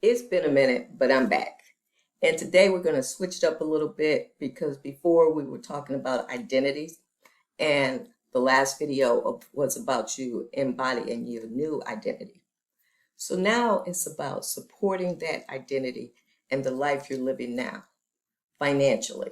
It's been a minute, but I'm back. And today we're going to switch it up a little bit because before we were talking about identities, and the last video was about you embodying your new identity. So now it's about supporting that identity and the life you're living now financially.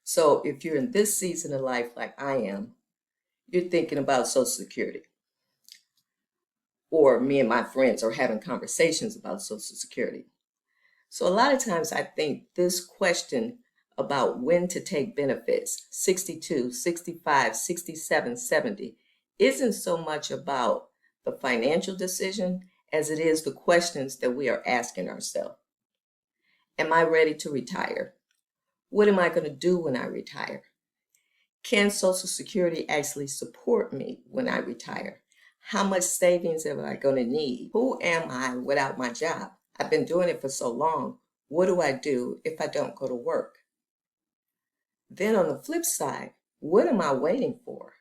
So if you're in this season of life like I am, you're thinking about Social Security. Or me and my friends are having conversations about Social Security. So a lot of times I think this question about when to take benefits, 62, 65, 67, 70, isn't so much about the financial decision as it is the questions that we are asking ourselves. Am I ready to retire? What am I going to do when I retire? Can Social Security actually support me when I retire? How much savings am I going to need? Who am I without my job? I've been doing it for so long. What do I do if I don't go to work? Then on the flip side, what am I waiting for?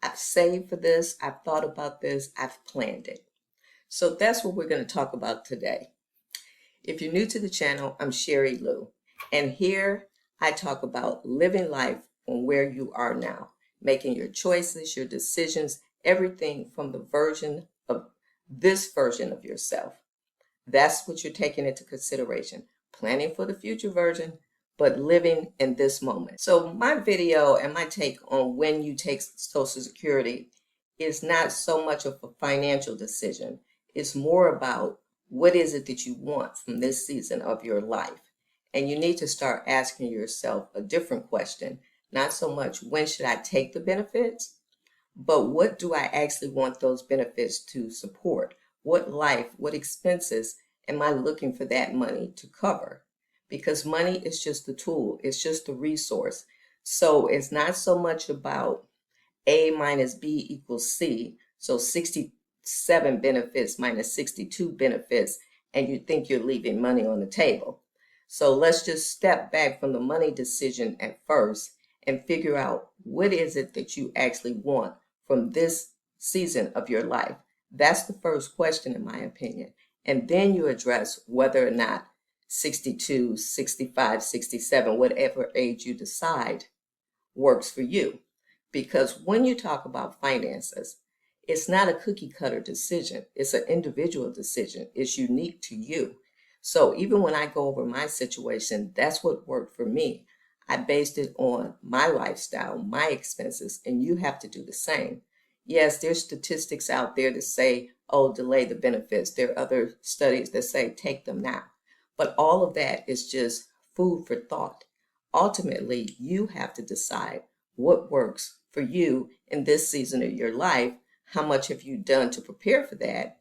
I've saved for this. I've thought about this. I've planned it. So that's what we're going to talk about today. If you're new to the channel, I'm Sherry Lou. And here I talk about living life on where you are now, making your choices, your decisions, everything from the version of this version of yourself. That's what you're taking into consideration. Planning for the future version, but living in this moment. So my video and my take on when you take Social Security is not so much of a financial decision. It's more about what is it that you want from this season of your life. And you need to start asking yourself a different question. Not so much when should I take the benefits, but what do I actually want those benefits to support? What life, what expenses am I looking for that money to cover? Because money is just the tool, it's just the resource. So it's not so much about A minus B equals C. So 67 benefits minus 62 benefits, and you think you're leaving money on the table. So let's just step back from the money decision at first and figure out what is it that you actually want from this season of your life. That's the first question, in my opinion. And then you address whether or not 62, 65, 67, whatever age you decide works for you. Because when you talk about finances, it's not a cookie cutter decision. It's an individual decision. It's unique to you. So even when I go over my situation, that's what worked for me. I based it on my lifestyle, my expenses, and you have to do the same. Yes, there's statistics out there that say, oh, delay the benefits. There are other studies that say take them now. But all of that is just food for thought. Ultimately, you have to decide what works for you in this season of your life. How much have you done to prepare for that?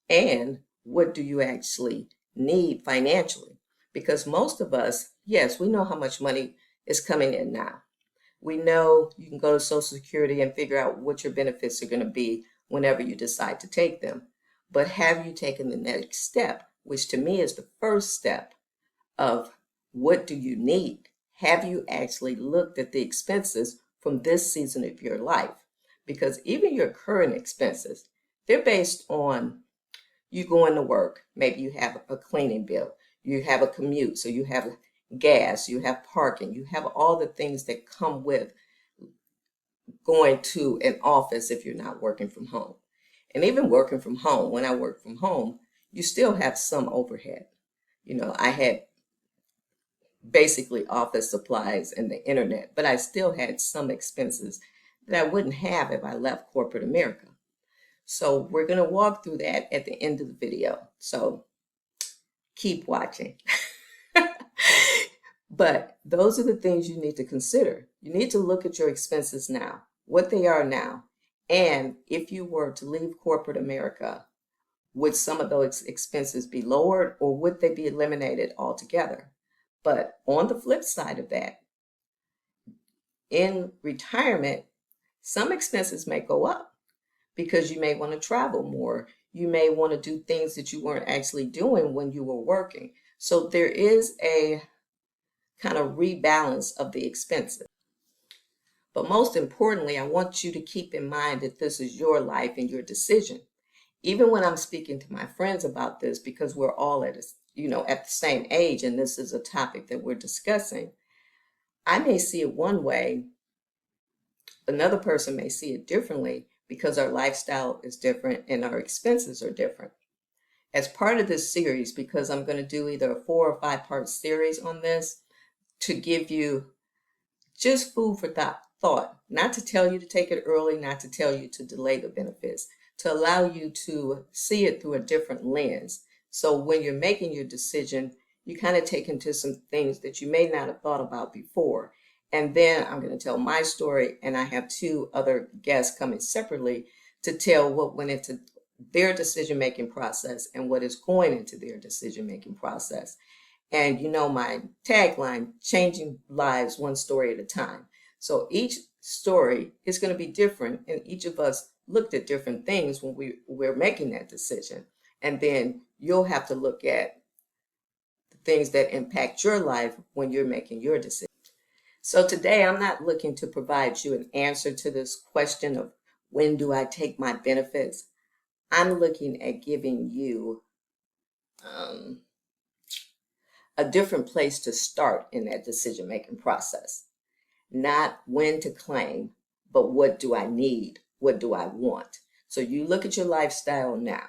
And what do you actually need financially? Because most of us, yes, we know how much money is coming in now. We know you can go to Social Security and figure out what your benefits are going to be whenever you decide to take them. But have you taken the next step, which to me is the first step of what do you need? Have you actually looked at the expenses from this season of your life? Because even your current expenses, they're based on you going to work. Maybe you have a cleaning bill, you have a commute, so you have gas, you have parking, you have all the things that come with going to an office if you're not working from home. And even working from home, when I work from home, you still have some overhead. You know, I had basically office supplies and the internet, but I still had some expenses that I wouldn't have if I left corporate America. So we're going to walk through that at the end of the video. So keep watching. But those are the things you need to consider. You need to look at your expenses now, what they are now. And if you were to leave corporate America, would some of those expenses be lowered or would they be eliminated altogether? But on the flip side of that, in retirement, some expenses may go up because you may want to travel more. You may want to do things that you weren't actually doing when you were working. So there is a kind of rebalance of the expenses. But most importantly, I want you to keep in mind that this is your life and your decision. Even when I'm speaking to my friends about this, because we're all at at the same age, and this is a topic that we're discussing, I may see it one way, another person may see it differently because our lifestyle is different and our expenses are different. As part of this series, because I'm going to do either a 4 or 5 part series on this to give you just food for thought, not to tell you to take it early, not to tell you to delay the benefits, to allow you to see it through a different lens. So when you're making your decision, you kind of take into some things that you may not have thought about before. And then I'm going to tell my story, and I have 2 other guests coming separately to tell what went into their decision-making process and what is going into their decision-making process. And you know my tagline, changing lives one story at a time. So each story is going to be different, and each of us looked at different things when we're making that decision. And then you'll have to look at the things that impact your life when you're making your decision. So today I'm not looking to provide you an answer to this question of when do I take my benefits. I'm looking at giving you a different place to start in that decision-making process. Not when to claim, but what do I need? What do I want? So you look at your lifestyle now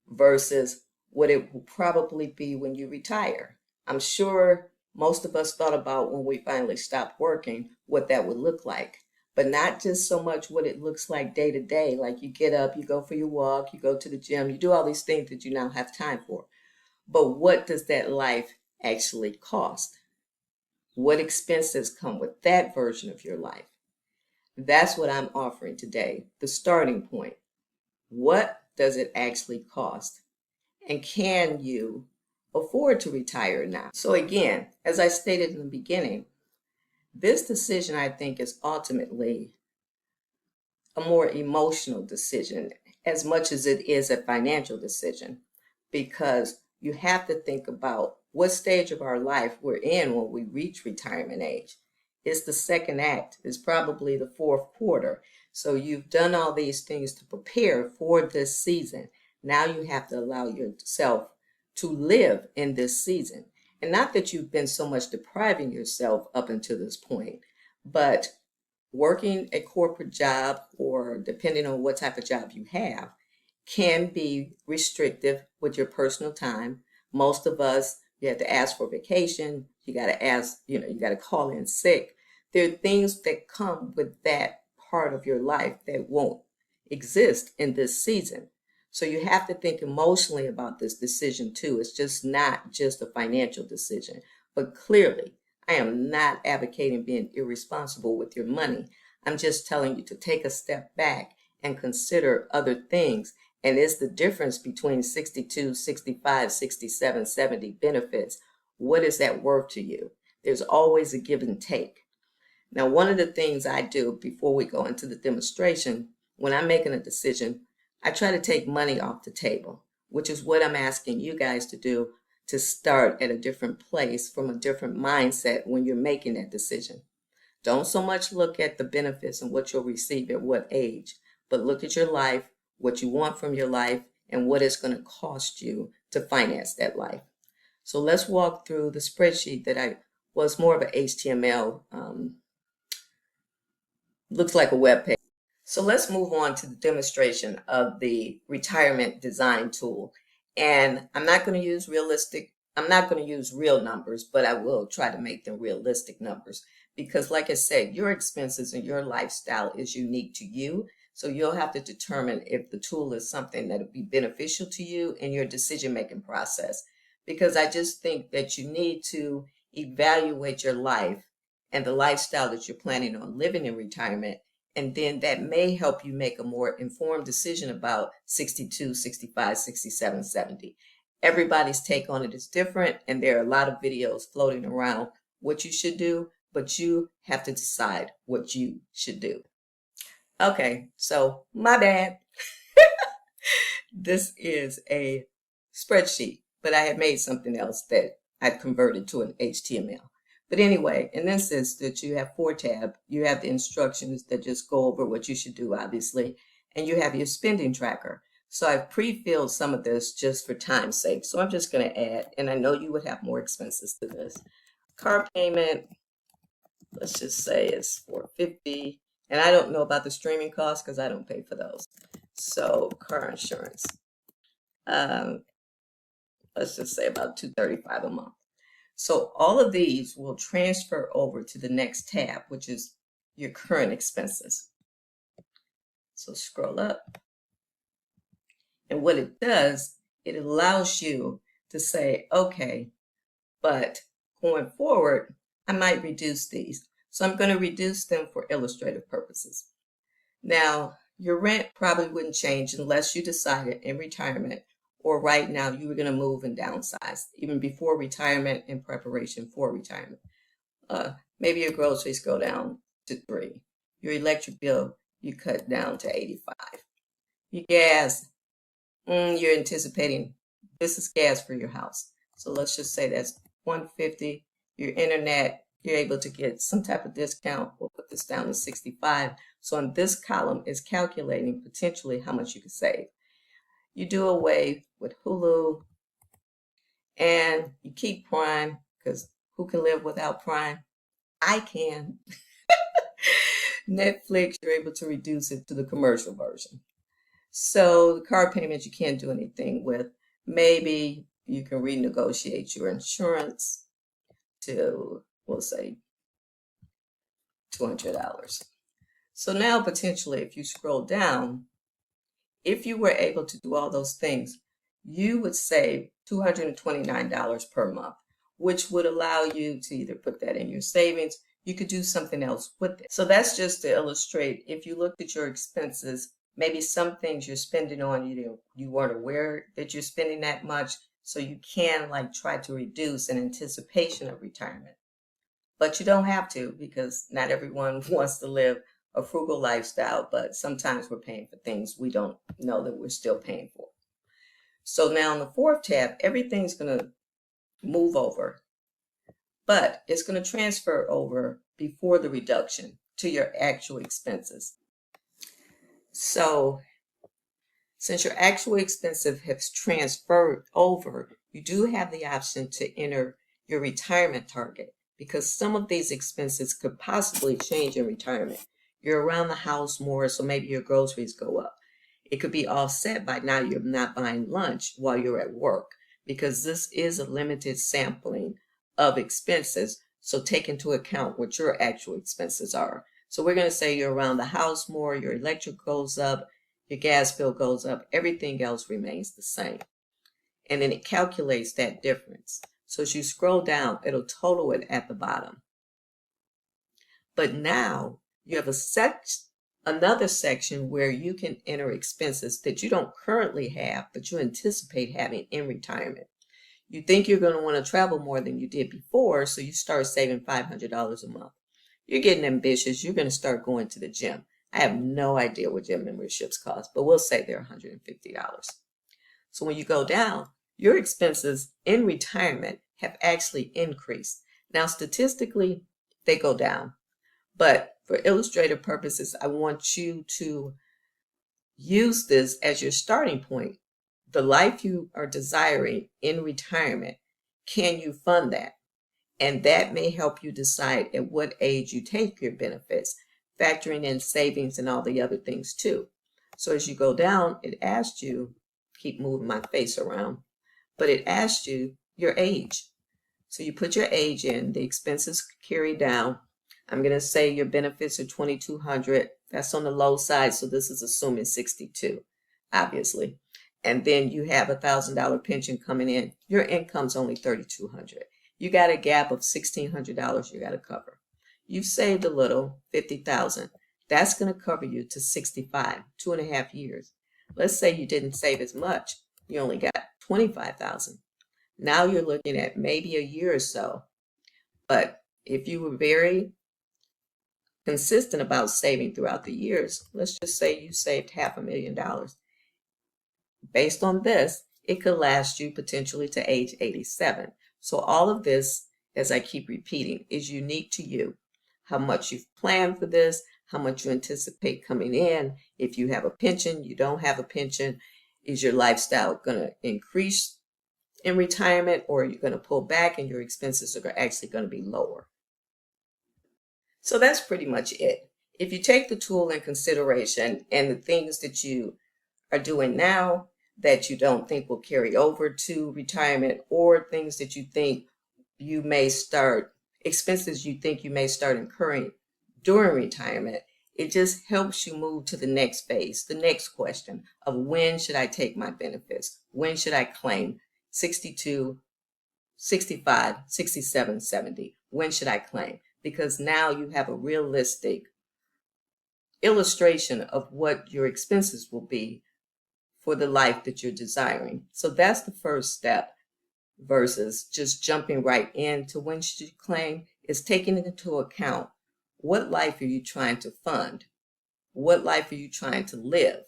versus what it will probably be when you retire. I'm sure most of us thought about when we finally stopped working, what that would look like. But not just so much what it looks like day to day, like you get up, you go for your walk, you go to the gym, you do all these things that you now have time for. But what does that life actually cost? What expenses come with that version of your life? That's what I'm offering today, the starting point. What does it actually cost? And can you afford to retire now? So again, as I stated in the beginning, this decision, I think, is ultimately a more emotional decision as much as it is a financial decision, because you have to think about what stage of our life we're in when we reach retirement age. It's the second act, it's probably the fourth quarter. So you've done all these things to prepare for this season. Now you have to allow yourself to live in this season. And not that you've been so much depriving yourself up until this point, but working a corporate job, or depending on what type of job you have, can be restrictive with your personal time. Most of us, you have to ask for vacation, you got to ask, you got to call in sick. There are things that come with that part of your life that won't exist in this season. So you have to think emotionally about this decision too. It's just not just a financial decision. But clearly, I am not advocating being irresponsible with your money. I'm just telling you to take a step back and consider other things. And it's the difference between 62, 65, 67, 70 benefits. What is that worth to you? There's always a give and take. Now, one of the things I do before we go into the demonstration, when I'm making a decision, I try to take money off the table, which is what I'm asking you guys to do, to start at a different place from a different mindset when you're making that decision. Don't so much look at the benefits and what you'll receive at what age, but look at your life, what you want from your life, and what it's going to cost you to finance that life. So let's walk through the spreadsheet that was more of an HTML, looks like a web page. So let's move on to the demonstration of the retirement design tool. And I'm not going to use real numbers, but I will try to make them realistic numbers. Because like I said, your expenses and your lifestyle is unique to you. So you'll have to determine if the tool is something that will be beneficial to you in your decision-making process. Because I just think that you need to evaluate your life and the lifestyle that you're planning on living in retirement. And then that may help you make a more informed decision about 62, 65, 67, 70. Everybody's take on it is different, and there are a lot of videos floating around what you should do, but you have to decide what you should do. Okay, so my bad. This is a spreadsheet, but I had made something else that I'd converted to an HTML. But anyway, in this instance, you have 4 tabs. You have the instructions that just go over what you should do, obviously, and you have your spending tracker. So I've pre-filled some of this just for time's sake. So I'm just going to add, and I know you would have more expenses to this. Car payment, let's just say it's $450. And I don't know about the streaming costs because I don't pay for those. So car insurance, let's just say about $235 a month. So all of these will transfer over to the next tab, which is your current expenses. So scroll up. And what it does, it allows you to say, okay, but going forward, I might reduce these. So I'm going to reduce them for illustrative purposes. Now, your rent probably wouldn't change unless you decided in retirement or right now you were going to move and downsize, even before retirement in preparation for retirement. Maybe your groceries go down to 3. Your electric bill, you cut down to 85. Your gas, you're anticipating this is gas for your house. So let's just say that's $150. Your internet, you're able to get some type of discount. We'll put this down to 65. So in this column is calculating potentially how much you can save. You do away with Hulu and you keep Prime, because who can live without Prime? I can. Netflix, you're able to reduce it to the commercial version. So the car payments you can't do anything with. Maybe you can renegotiate your insurance to, we'll say, $200. So now potentially if you scroll down, if you were able to do all those things, you would save $229 per month, which would allow you to either put that in your savings. You could do something else with it. So that's just to illustrate, if you looked at your expenses, maybe some things you're spending on, you weren't aware that you're spending that much. So you can try to reduce in anticipation of retirement. But you don't have to, because not everyone wants to live a frugal lifestyle, but sometimes we're paying for things we don't know that we're still paying for. So now in the fourth tab, everything's going to move over, but it's going to transfer over before the reduction to your actual expenses. So since your actual expenses have transferred over, you do have the option to enter your retirement target, because some of these expenses could possibly change in retirement. You're around the house more, so maybe your groceries go up. It could be offset by now you're not buying lunch while you're at work, because this is a limited sampling of expenses. So take into account what your actual expenses are. So we're going to say you're around the house more, your electric goes up, your gas bill goes up, everything else remains the same. And then it calculates that difference. So as you scroll down, it'll total it at the bottom. But now you have another section where you can enter expenses that you don't currently have, but you anticipate having in retirement. You think you're going to want to travel more than you did before, so you start saving $500 a month. You're getting ambitious. You're going to start going to the gym. I have no idea what gym memberships cost, but we'll say they're $150. So when you go down, your expenses in retirement have actually increased. Now, statistically, they go down. But for illustrative purposes, I want you to use this as your starting point. The life you are desiring in retirement, can you fund that? And that may help you decide at what age you take your benefits, factoring in savings and all the other things too. So as you go down, it asks you, keep moving my face around, but it asks you your age. So you put your age in, the expenses carry down. I'm going to say your benefits are $2,200. That's on the low side, so this is assuming 62, obviously. And then you have a $1,000 pension coming in. Your income's only $3,200. You got a gap of $1,600 you got to cover. You've saved a little, $50,000. That's going to cover you to 65, 2.5 years. Let's say you didn't save as much. You only got $25,000. Now you're looking at maybe a year or so. But if you were very consistent about saving throughout the years, let's just say you saved $500,000. Based on this, it could last you potentially to age 87. So all of this, as I keep repeating, is unique to you. How much you've planned for this, how much you anticipate coming in, if you have a pension, you don't have a pension. Is your lifestyle going to increase in retirement, or are you going to pull back and your expenses are actually going to be lower? So that's pretty much it. If you take the tool in consideration and the things that you are doing now that you don't think will carry over to retirement, or things that you think you may start, expenses you think you may start incurring during retirement, it just helps you move to the next phase, the next question of when should I take my benefits? When should I claim? 62, 65, 67, 70. When should I claim? Because now you have a realistic illustration of what your expenses will be for the life that you're desiring. So that's the first step versus just jumping right into when should you claim, is taking into account what life are you trying to fund? What life are you trying to live?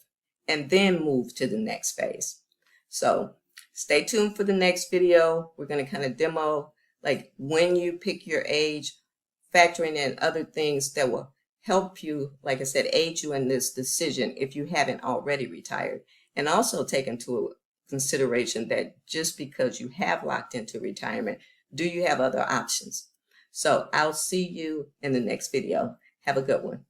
And then move to the next phase. So stay tuned for the next video. We're going to kind of demo like when you pick your age, factoring in other things that will help you, like I said, aid you in this decision if you haven't already retired. And also take into consideration that just because you have locked into retirement, do you have other options? So I'll see you in the next video. Have a good one.